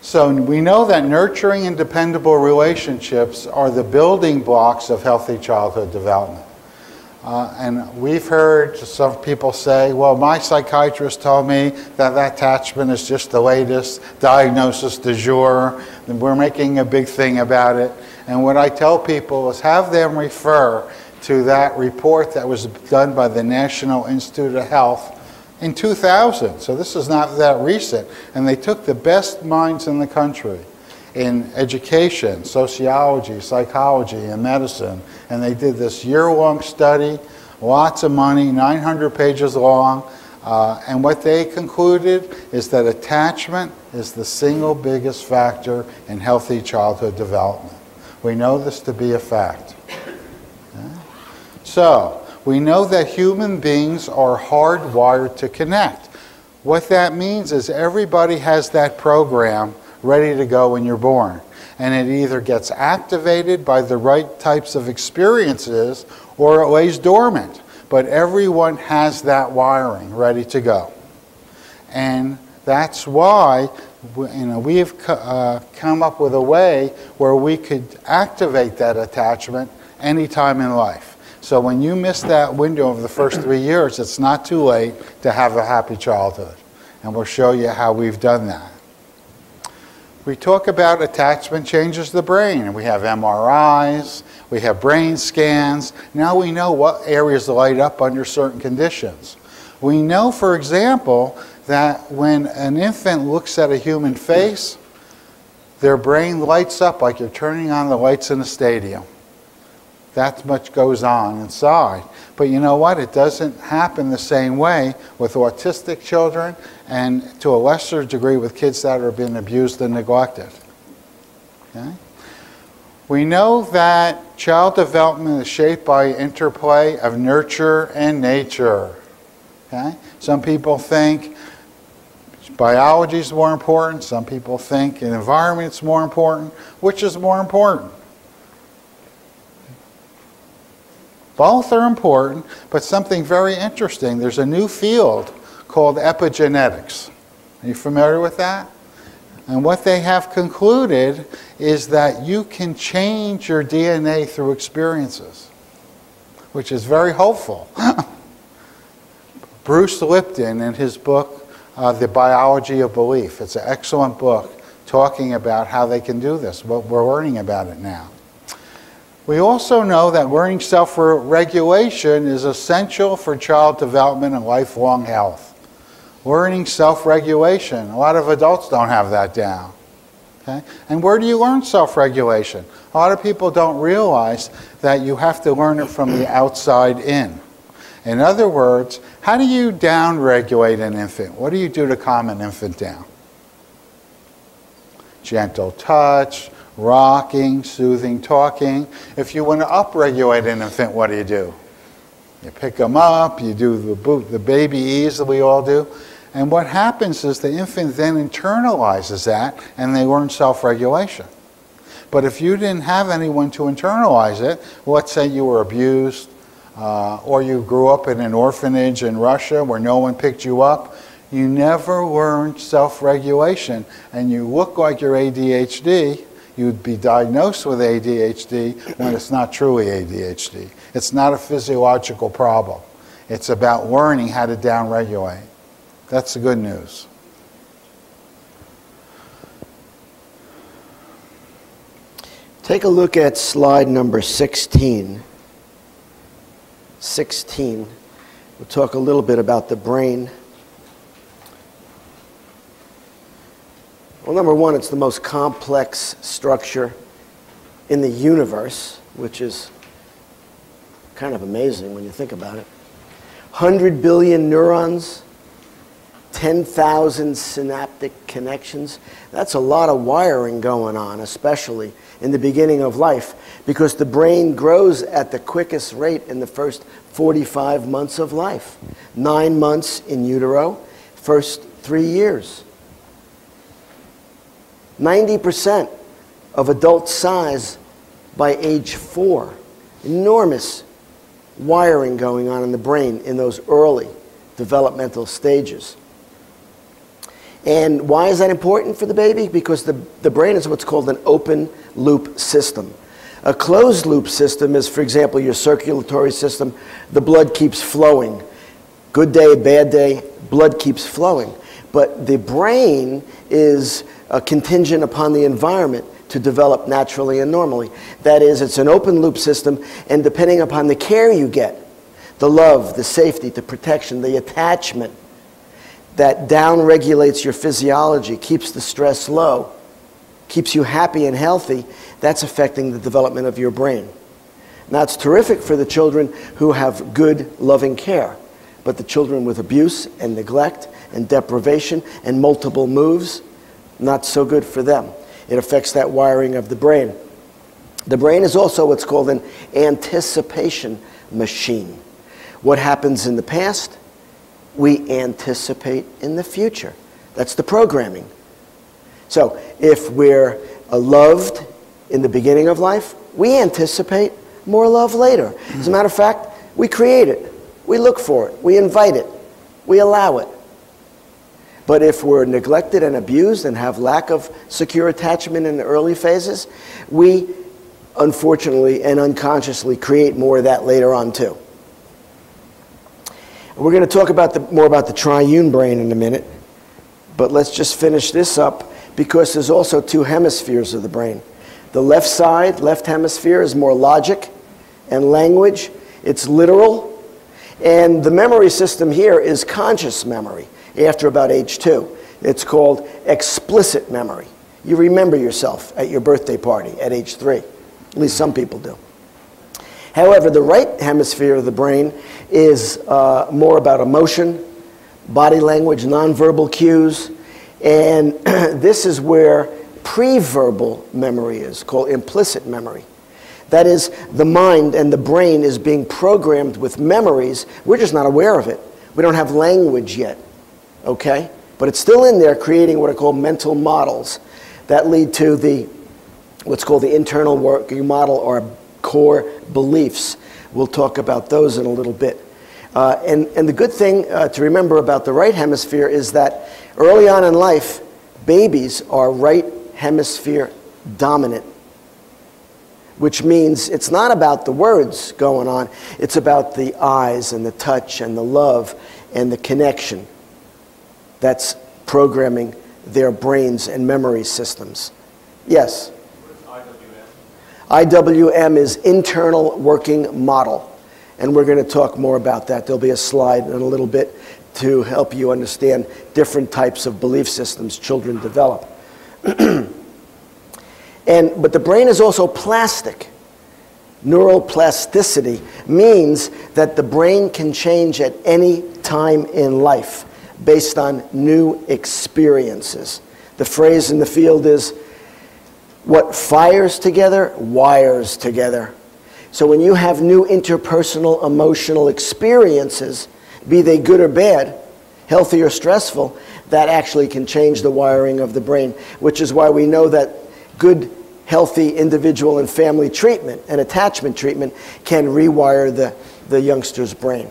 So we know that nurturing and dependable relationships are the building blocks of healthy childhood development. And we've heard some people say, well, my psychiatrist told me that attachment is just the latest diagnosis du jour, and we're making a big thing about it. And what I tell people is have them refer to that report that was done by the National Institute of Health in 2000. So this is not that recent. And they took the best minds in the country in education, sociology, psychology, and medicine. And they did this year-long study, lots of money, 900 pages long. And what they concluded is that attachment is the single biggest factor in healthy childhood development. We know this to be a fact. Okay? So, we know that human beings are hardwired to connect. What that means is everybody has that program ready to go when you're born. And it either gets activated by the right types of experiences or it lays dormant. But everyone has that wiring ready to go. And that's why we've come up with a way where we could activate that attachment anytime in life. So when you miss that window of the first 3 years, it's not too late to have a happy childhood. And we'll show you how we've done that. We talk about attachment changes the brain, and we have MRIs, we have brain scans. Now we know what areas light up under certain conditions. We know, for example, that when an infant looks at a human face, their brain lights up like you're turning on the lights in a stadium. That much goes on inside. But you know what? It doesn't happen the same way with autistic children and to a lesser degree with kids that are being abused and neglected. Okay? We know that child development is shaped by interplay of nurture and nature. Okay? Some people think biology is more important. Some people think an environment is more important. Which is more important? Both are important, but something very interesting. There's a new field called epigenetics. Are you familiar with that? And what they have concluded is that you can change your DNA through experiences, which is very hopeful. Bruce Lipton, in his book, The Biology of Belief, it's an excellent book talking about how they can do this. But we're learning about it now. We also know that learning self-regulation is essential for child development and lifelong health. Learning self-regulation, a lot of adults don't have that down. Okay? And where do you learn self-regulation? A lot of people don't realize that you have to learn it from the outside in. In other words, how do you down-regulate an infant? What do you do to calm an infant down? Gentle touch, rocking, soothing, talking. If you want to upregulate an infant, what do? You pick them up, you do the baby ease that we all do. And what happens is the infant then internalizes that and they learn self-regulation. But if you didn't have anyone to internalize it, let's say you were abused or you grew up in an orphanage in Russia where no one picked you up, you never learned self-regulation and you look like you're ADHD. You'd be diagnosed with ADHD when it's not truly ADHD. It's not a physiological problem. It's about learning how to downregulate. That's the good news. Take a look at slide number 16. 16. We'll talk a little bit about the brain. Well, number one, it's the most complex structure in the universe, which is kind of amazing when you think about it. 100 billion neurons, 10,000 synaptic connections. That's a lot of wiring going on, especially in the beginning of life, because the brain grows at the quickest rate in the first 45 months of life. 9 months in utero, first 3 years. 90% of adult size by age 4. Enormous wiring going on in the brain in those early developmental stages. And why is that important for the baby? Because the brain is what's called an open loop system. A closed loop system is, for example, your circulatory system. The blood keeps flowing. Good day, bad day, blood keeps flowing. But the brain is contingent upon the environment to develop naturally and normally. That is, it's an open loop system, and depending upon the care you get, the love, the safety, the protection, the attachment, that down-regulates your physiology, keeps the stress low, keeps you happy and healthy, that's affecting the development of your brain. Now, it's terrific for the children who have good, loving care, but the children with abuse and neglect and deprivation and multiple moves, not so good for them. It affects that wiring of the brain. The brain is also what's called an anticipation machine. What happens in the past, we anticipate in the future. That's the programming. So if we're loved in the beginning of life, we anticipate more love later. As a matter of fact, we create it, we look for it, we invite it, we allow it. But if we're neglected and abused and have lack of secure attachment in the early phases, we unfortunately and unconsciously create more of that later on too. We're going to talk about more about the triune brain in a minute, but let's just finish this up because there's also two hemispheres of the brain. The left side, left hemisphere, is more logic and language. It's literal. And the memory system here is conscious memory after about age 2. It's called explicit memory. You remember yourself at your birthday party at age 3. At least some people do. However, the right hemisphere of the brain is more about emotion, body language, nonverbal cues, and this is where pre-verbal memory is, called implicit memory. That is, the mind and the brain is being programmed with memories. We're just not aware of it. We don't have language yet, okay? But it's still in there creating what are called mental models that lead to what's called the internal working model or core beliefs. We'll talk about those in a little bit. And the good thing to remember about the right hemisphere is that early on in life, babies are right hemisphere dominant, which means it's not about the words going on, it's about the eyes and the touch and the love and the connection that's programming their brains and memory systems. Yes? IWM is internal working model, and we're going to talk more about that. There'll be a slide in a little bit to help you understand different types of belief systems children develop. But the brain is also plastic. Neuroplasticity means that the brain can change at any time in life based on new experiences. The phrase in the field is, what fires together, wires together. So when you have new interpersonal emotional experiences, be they good or bad, healthy or stressful, that actually can change the wiring of the brain, which is why we know that good, healthy individual and family treatment and attachment treatment can rewire the youngster's brain.